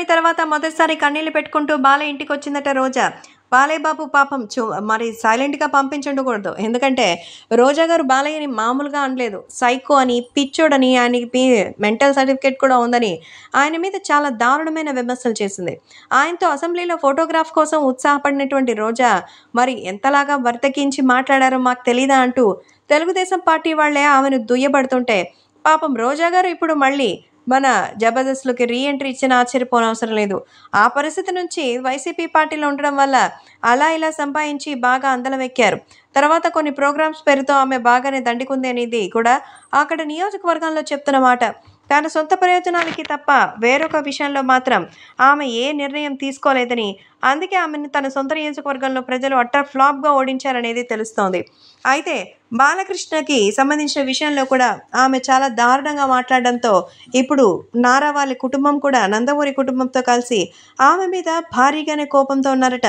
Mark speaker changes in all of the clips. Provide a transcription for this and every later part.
Speaker 1: తర్వాత మొదటిసారి కన్నీళ్లు పెట్టుకుంటూ బాలయ్య ఇంటికొచ్చిందట రోజా. బాలయ్య బాబు పాపం మరి సైలెంట్‌గా పంపించుండకూడదు. ఎందుకంటే రోజా గారు బాలయ్యని మామూలుగా అనలేదు. సైకో అని, పిచ్చోడని, ఆయనకి మెంటల్ సర్టిఫికేట్ కూడా ఉందని ఆయన మీద చాలా దారుణమైన విమర్శలు చేసింది. ఆయనతో అసెంబ్లీలో ఫోటోగ్రాఫ్ కోసం ఉత్సాహపడినటువంటి రోజా మరి ఎంతలాగా బరితెగించి మాట్లాడారో మాకు తెలీదా అంటూ తెలుగుదేశం పార్టీ వాళ్ళే ఆమెను దుయ్యబడుతుంటే పాపం రోజా గారు ఇప్పుడు మళ్ళీ మన జబర్దస్త్‌లోకి రీ ఎంట్రీ ఇచ్చినా ఆశ్చర్యపోనవసరం లేదు. ఆ పరిస్థితి నుంచి వైసీపీ పార్టీలో ఉండడం వల్ల అలా ఇలా సంపాదించి బాగా అందలమెక్కారు. తర్వాత కొన్ని ప్రోగ్రామ్స్ పేరుతో ఆమె బాగానే దండికుంది అనేది కూడా అక్కడ నియోజకవర్గంలో చెప్తున్న మాట. తన సొంత ప్రయోజనాలకి తప్ప వేరొక విషయంలో మాత్రం ఆమె ఏ నిర్ణయం తీసుకోలేదని, అందుకే ఆమెను తన సొంత నియోజకవర్గంలో ప్రజలు అట్టర్ ఫ్లాప్‌గా ఓడించారనేది తెలుస్తోంది. అయితే బాలకృష్ణకి సంబంధించిన విషయంలో కూడా ఆమె చాలా దారుణంగా మాట్లాడడంతో ఇప్పుడు నారా వాళ్ళ కుటుంబం కూడా నందమూరి కుటుంబంతో కలిసి ఆమె మీద భారీగానే కోపంతో ఉన్నారట.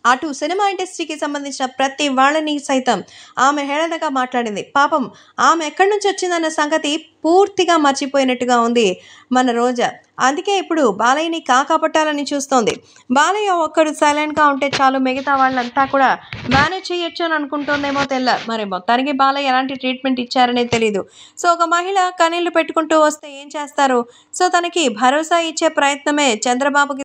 Speaker 1: అటు సినిమా ఇండస్ట్రీకి సంబంధించిన ప్రతి వాళ్ళని సైతం ఆమె హేళనగా మాట్లాడింది. పాపం ఆమె ఎక్కడి నుంచి వచ్చిందన్న సంగతి పూర్తిగా మర్చిపోయినట్టుగా ఉంది మన రోజా. అందుకే ఇప్పుడు బాలయ్యని కాకాపట్టాలని చూస్తోంది. బాలయ్య ఒక్కడు సైలెంట్‌గా ఉంటే చాలు, మిగతా వాళ్ళంతా కూడా మేనేజ్ చేయొచ్చు అని అనుకుంటోందేమో తెల్ల. మరి మొత్తానికి బాలయ్య ఎలాంటి ట్రీట్మెంట్ ఇచ్చారనేది తెలీదు. సో ఒక మహిళ కన్నీళ్లు పెట్టుకుంటూ వస్తే ఏం చేస్తారు? సో తనకి భరోసా ఇచ్చే ప్రయత్నమే చంద్రబాబుకి